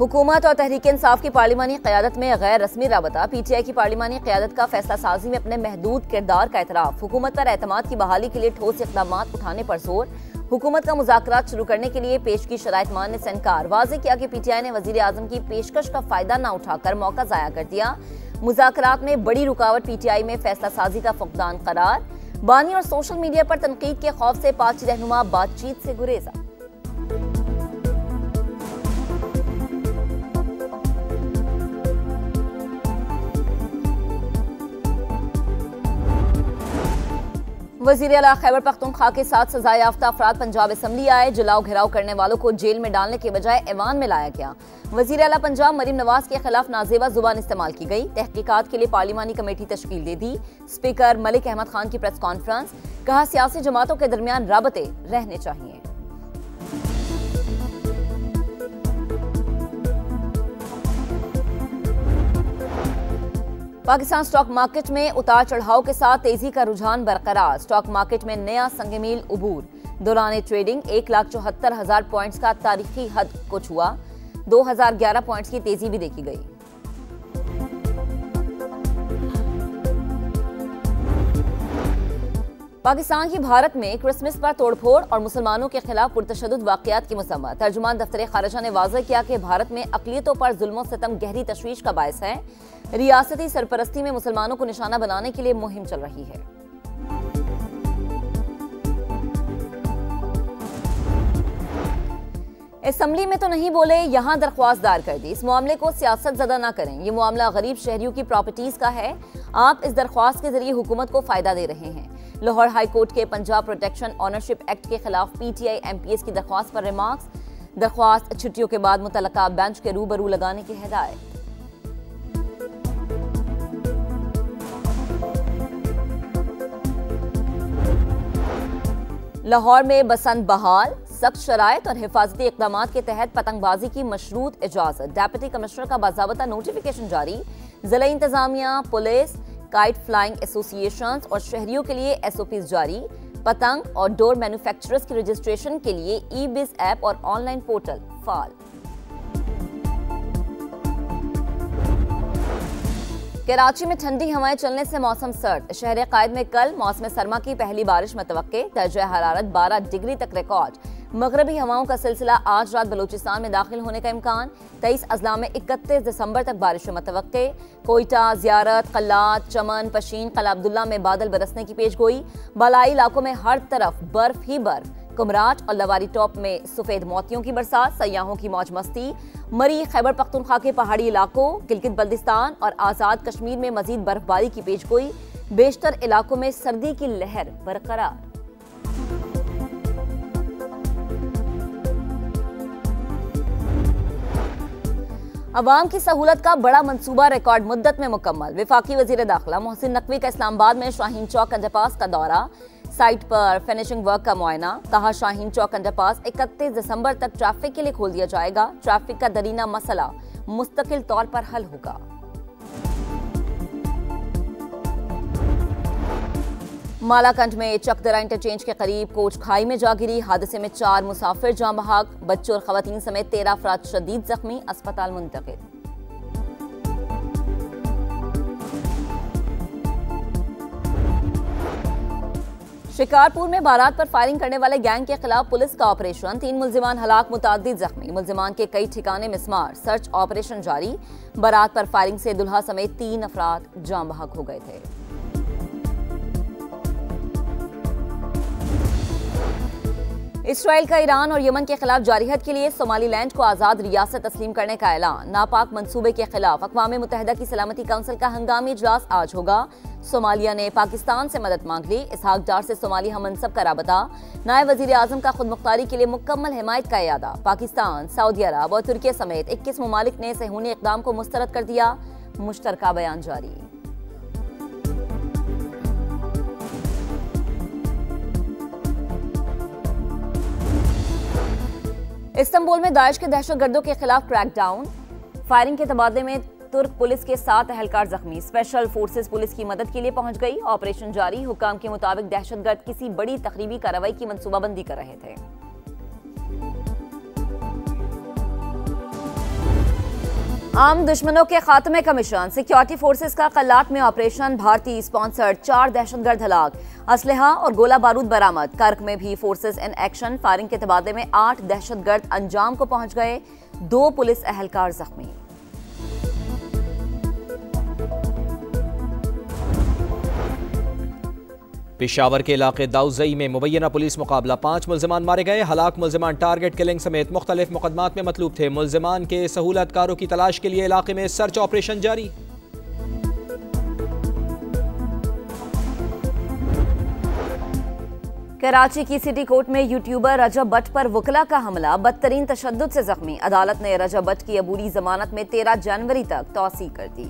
हुकूमत और तहरीक इंसाफ की पार्लिमानी क़यादत में गैर रस्मी राबता। PTI की पार्लिमानी क़यादत का फैसला साजी में अपने महदूद किरदार का एतराफ़। हुकूमत पर एतमाद की बहाली के लिए ठोस इक़दाम उठाने पर जोर। हुकूमत का मुज़ाकरात शुरू करने के लिए पेश की शराइत मानने से इनकार। वाज़ेह किया कि PTI ने वज़ीर आज़म की पेशकश का फ़ायदा न उठाकर मौका ज़ाया कर दिया। मुज़ाकरात में बड़ी रुकावट PTI में फैसला साजी का फुक़दान करार। बानी और सोशल मीडिया पर तनकीद के खौफ से पार्टी रहनुमा बातचीत से गुरेजा। वज़ीर आला खैबर पख्तूनख्वा के साथ सजा याफ्ता अफराद पंजाब असम्बली आए। जलाओ घेराव करने वालों को जेल में डालने के बजाय ऐवान में लाया गया। वज़ीर आला पंजाब मरीम नवाज के खिलाफ नाजेबा जुबान इस्तेमाल की गई। तहकीकात के लिए पार्लिमानी कमेटी तश्कील दे दी। स्पीकर मलिक अहमद खान की प्रेस कॉन्फ्रेंस। कहा सियासी जमातों के दरमियान राबते रहने चाहिए। पाकिस्तान स्टॉक मार्केट में उतार चढ़ाव के साथ तेजी का रुझान बरकरार। स्टॉक मार्केट में नया संगमील उबूर। दौरान ट्रेडिंग 1,74,000 पॉइंट्स का तारीखी हद को छुआ। 2011 पॉइंट्स की तेजी भी देखी गई। पाकिस्तान की भारत में क्रिसमस पर तोड़फोड़ और मुसलमानों के खिलाफ पुरतशद्दुद वाक़यात की मज़म्मत। तर्जुमान दफ्तर खारिजा ने वाज़ेह किया कि भारत में अक़लियतों पर जुल्म सितम गहरी तशवीश का बायस है। रियासती सरपरस्ती में मुसलमानों को निशाना बनाने के लिए मुहिम चल रही है। असम्बली में तो नहीं बोले, यहां दरख्वास्त दायर कर दी। इस मामले को सियासत ज़दा ना करें। ये मामला गरीब शहरियों की प्रॉपर्टीज का है। आप इस दरख्वास्त के जरिए हुकूमत को फायदा दे रहे हैं। लाहौर हाई कोर्ट के पंजाब प्रोटेक्शन ऑनरशिप एक्ट के खिलाफ PTI MPS की दरख्वास्त पर रिमार्क्स। दरख्वास्त छुट्टियों के बाद मुतल्लका बेंच के रूबरू लगाने की हिदायत। लाहौर में बसंत बहाल। सख्त शराइत और हिफाजती इक़दाम के तहत पतंगबाजी की मशरूत इजाजत। डेप्यूटी कमिश्नर का बाज़ाबता नोटिफिकेशन जारी। ज़िला इंतजामिया, पुलिस, काइट फ्लाइंग एसोसिएशंस और शहरियों के लिए SOPs जारी। पतंग और डोर मैन्युफैक्चरर्स की रजिस्ट्रेशन के लिए E-Biz ऐप और ऑनलाइन पोर्टल फाल। कराची में ठंडी हवाएं चलने से मौसम सर्द। शहर कायद में कल मौसम सरमा की पहली बारिश मुतवक्के। दर्जा हरारत 12 डिग्री तक रिकॉर्ड। मगरबी हवाओं का सिलसिला आज रात बलूचिस्तान में दाखिल होने का इम्कान। 23 अजला में 31 दिसंबर तक बारिश मुतवक्के। कोयटा, ज़ियारत, कल्लात, चमन, पशीन, कला अब्दुल्ला में बादल बरसने की पेशगोई। बालाई इलाकों में हर तरफ बर्फ ही बर्फ। कुमराट और लवारी टॉप में सफेद मोतियों की बरसात। सयाहों की मौज मस्ती। मरी, खैबर पख्तूनख्वा के पहाड़ी इलाकों, गिलगित बल्दिस्तान और आज़ाद कश्मीर में मजीद बर्फबारी की पेशगोई। बेशतर इलाकों में सर्दी की लहर बरकरार। अवाम की सहूलत का बड़ा मंसूबा रिकॉर्ड मुद्दत में मुकम्मल। वफाकी वजीर दाखिला मोहसिन नकवी का इस्लामाबाद में शाहीन चौक अंडरपास का दौरा। साइट पर फिनिशिंग वर्क का मुआयना। कहा शाहीन चौक अंडरपास 31 दिसंबर तक ट्रैफिक के लिए खोल दिया जाएगा। ट्रैफिक का दरीना मसला मुस्तकिल तौर पर हल होगा। मालाकंड में चकदरा इंटरचेंज के करीब कोच खाई में जा गिरी। हादसे में 4 मुसाफिर जाँ बहक। बच्चों और खवातीन समेत 13 अफराद शदीद जख्मी, अस्पताल मुंतकिल। शिकारपुर में बारात पर फायरिंग करने वाले गैंग के खिलाफ पुलिस का ऑपरेशन। 3 मुल्जिमान हलाक, मुताद्दिद जख्मी। मुल्जिमान के कई ठिकाने मिसमार। सर्च ऑपरेशन जारी। बारात पर फायरिंग से दुल्हा समेत 3 अफराद जाँ बहक हो गए थे। इसराइल का ईरान और यमन के खिलाफ जारहियत के लिए सोमालीलैंड को आज़ाद रियासत तस्लीम करने का ऐलान। नापाक मंसूबे के खिलाफ अक़वाम मुत्तहिदा की सलामती काउंसिल का हंगामी इजलास आज होगा। सोमालिया ने पाकिस्तान से मदद मांग ली। इसहाक डार से सोमाली हममनसब का राबता। नायब वज़ीर आज़म का खुद मुख्तारी के लिए मुकम्मल हिमायत का इरादा। पाकिस्तान, सऊदी अरब और तुर्की समेत 21 ममालिक ने सहूनी इक़दाम को मुस्तरद कर दिया। मुश्तरका बयान जारी। इस्तांबुल में दाइश के दहशतगर्दों के खिलाफ क्रैकडाउन। फायरिंग के तबादले में तुर्क पुलिस के 7 एहलकार जख्मी। स्पेशल फोर्सेस पुलिस की मदद के लिए पहुंच गई। ऑपरेशन जारी। हुकाम के मुताबिक दहशतगर्द किसी बड़ी तकरीबी कार्रवाई की मंसूबाबंदी कर रहे थे। आम दुश्मनों के खात्मे का मिशन, सिक्योरिटी फोर्सेस का कल्लाट में ऑपरेशन, भारतीय स्पॉन्सर्ड 4 दहशतगर्द हलाक, असलहा और गोला बारूद बरामद। कर्क में भी फोर्सेस इन एक्शन, फायरिंग के तबादले में 8 दहशतगर्द अंजाम को पहुंच गए, 2 पुलिस एहलकार जख्मी। पेशावर के इलाके दाऊदज़ई में मुबैना पुलिस मुकाबला, 5 मुल्ज़िमान मारे गए। हलाक मुल्ज़िमान टारगेट किलिंग समेत मुख्तलिफ मुकदमात में मतलूब थे। मुल्ज़िमान के सहूलतकारों की तलाश के लिए इलाके में सर्च ऑपरेशन जारी। कराची की सिटी कोर्ट में यूट्यूबर रजब बट पर वकला का हमला, बदतरीन तशद्दुद से जख्मी। अदालत ने रजब बट की अबूरी जमानत में 13 जनवरी तक तौसीह कर दी।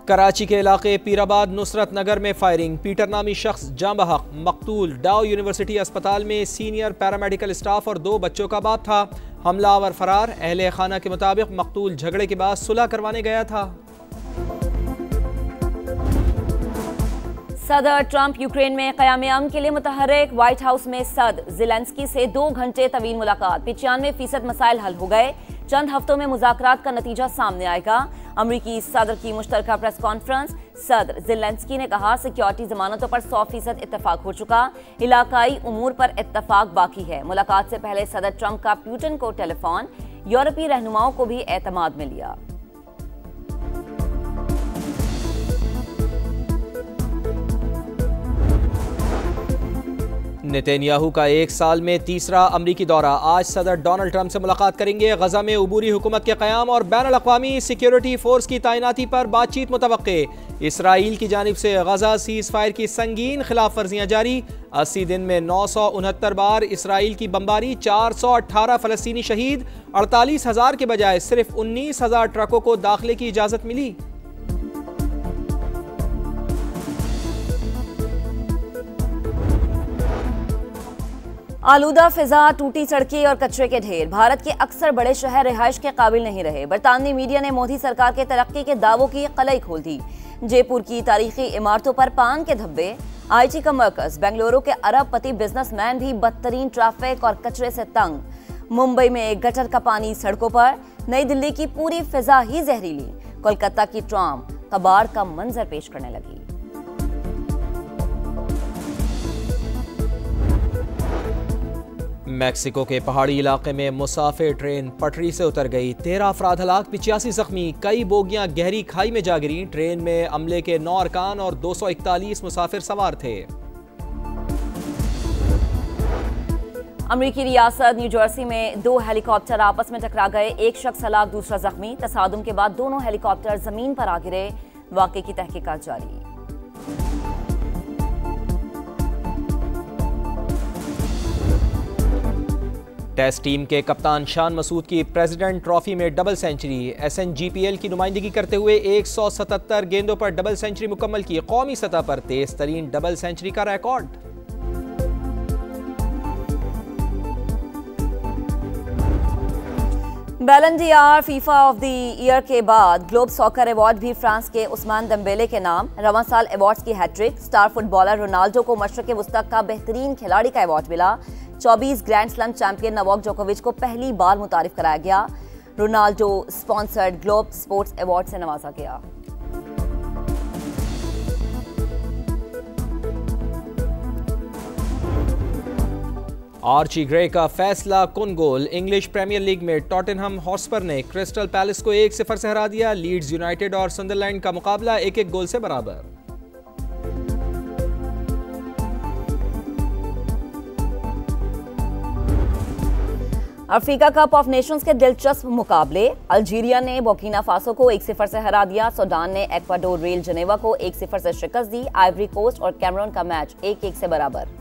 कराची के इलाके पीराबाद नुसरत नगर में फायरिंग, पीटर नामी शख्स जाँ बहक मकतूल। डाउ यूनिवर्सिटी अस्पताल में सीनियर पैरामेडिकल स्टाफ और 2 बच्चों का बाप था। हमलावर फरार। अहले खाना के मुताबिक मकतूल झगड़े के बाद सुलह करवाने गया था। सदर ट्रंप यूक्रेन में क़याम-ए-अमन के लिए मुतहर्रिक। व्हाइट हाउस में सदर ज़ेलेंस्की से 2 घंटे तवील मुलाकात, 95% मसाइल हल हो गए। चंद हफ्तों में मुज़ाकरात का नतीजा सामने आएगा। अमरीकी सदर की मुश्तरका प्रेस कॉन्फ्रेंस, सदर ज़ेलेंस्की ने कहा सिक्योरिटी जमानतों पर 100% इत्तफाक हो चुका, इलाकाई उमूर पर इत्तफाक बाकी है। मुलाकात से पहले सदर ट्रंप का पुतिन को टेलीफोन, यूरोपीय रहनुमाओं को भी एतमाद में लिया। नेतन्याहू का 1 साल में तीसरा अमरीकी दौरा, आज सदर डोनाल्ड ट्रंप से मुलाकात करेंगे। गजा में उबूरी हुकूमत के क़याम और बैन अल-अक़वामी सिक्योरिटी फोर्स की तैनाती पर बातचीत मुतवक्के। इसराइल की जानिब से गजा सीज़ फायर की संगीन खिलाफ वर्जियाँ जारी। 80 दिन में 969 बार इसराइल की बमबारी, 418 फ़लस्तीनी शहीद। 48,000 के बजाय सिर्फ 19,000 ट्रकों को दाखिले की इजाज़त मिली। आलूदा फिजा, टूटी सड़कें और कचरे के ढेर, भारत के अक्सर बड़े शहर रिहाइश के काबिल नहीं रहे। बरतानवी मीडिया ने मोदी सरकार के तरक्की के दावों की कलई खोल दी। जयपुर की तारीखी इमारतों पर पान के धब्बे, IT का मरकज, बेंगलुरु के अरबपति बिजनेसमैन भी बदतरीन ट्रैफिक और कचरे से तंग। मुंबई में गटर का पानी सड़कों पर, नई दिल्ली की पूरी फिजा ही जहरीली। कोलकाता की ट्राम कबाड़ का मंजर पेश करने लगी। मैक्सिको के पहाड़ी इलाके में मुसाफिर ट्रेन पटरी से उतर गई, 13 अफराद हलाक, 85 जख्मी। कई बोगियां गहरी खाई में जा गिरी। ट्रेन में अमले के 9 अरकान और 241 मुसाफिर सवार थे। अमरीकी रियासत न्यू जर्सी में 2 हेलीकॉप्टर आपस में टकरा गए, 1 शख्स हलाक, दूसरा जख्मी। तसादुम के बाद दोनों हेलीकॉप्टर जमीन पर आ गिरे। वाक़े की तहकीकात जारी। टेस्ट टीम के कप्तान शान मसूद की प्रेसिडेंट ट्रॉफी में डबल सेंचुरी। SNGPL की नुमाइंदगी करते हुए 177 गेंदों पर डबल सेंचुरी मुकम्मल की। कौमी सतह पर तेज तरीन डबल सेंचुरी का record. Ballon d'Or FIFA of the year के बाद ग्लोब सॉकर अवार्ड भी फ्रांस के उस्मान दम्बेले के नाम। रवां साल अवार्ड्स की हैट्रिक। स्टार फुटबॉलर रोनाल्डो को मशरक़ वस्ता का बेहतरीन खिलाड़ी का अवार्ड मिला। 24 ग्रैंड स्लैम चैंपियन नोवाक जोकोविच को पहली बार मुतारिफ कराया गया। Ronaldo sponsored globe sports award से नवाजा गया। आर्ची ग्रे का फैसला कुन गोल। इंग्लिश प्रीमियर लीग में टॉटनहम हॉटस्पर ने क्रिस्टल पैलेस को 1-0 से हरा दिया। लीड्स यूनाइटेड और सनडरलैंड का मुकाबला 1-1 गोल से बराबर। अफ्रीका कप ऑफ नेशंस के दिलचस्प मुकाबले। अल्जीरिया ने बुर्किना फासो को 1-0 से हरा दिया। सूडान ने एक्वाडोर रेल जनेवा को 1-0 से शिकस्त दी। आइवरी कोस्ट और कैमरून का मैच 1-1 से बराबर।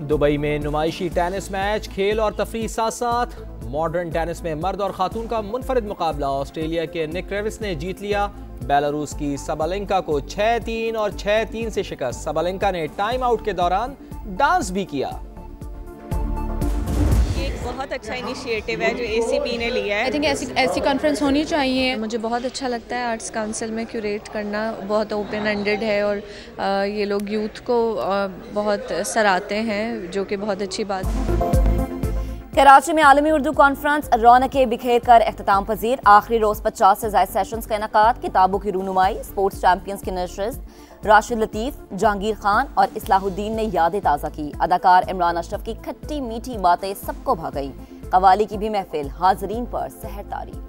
दुबई में नुमाइशी टेनिस मैच, खेल और तफरीह साथ साथ। मॉडर्न टेनिस में मर्द और खातून का मुनफरिद मुकाबला। ऑस्ट्रेलिया के निक क्रेविस ने जीत लिया बेलारूस की साबालेंका को 6-3 और 6-3 से शिकस्त। साबालेंका ने टाइम आउट के दौरान डांस भी किया। बहुत अच्छा इनिशिएटिव है जो ACP ने लिया है। आई थिंक ऐसी कॉन्फ्रेंस होनी चाहिए। मुझे बहुत अच्छा लगता है आर्ट्स काउंसिल में क्यूरेट करना, बहुत ओपन एंडेड है और ये लोग यूथ को बहुत सराहते हैं, जो कि बहुत अच्छी बात है। कराची में आलमी उर्दू कॉन्फ्रेंस रौनकें बिखेर कर अख्ताम पजीर। आखिरी रोज 50 से ज्यादा सेशंस का इनेकाद, किताबों की रूनुमाई, स्पोर्ट्स चैंपियंस की नशस्त। राशिद लतीफ़, जहांगीर खान और इस्लाहुद्दीन ने यादें ताज़ा की। अदाकार इमरान अशरफ की खट्टी मीठी बातें सबको भा गई। कवाली की भी महफिल हाजरीन पर सहर तारी।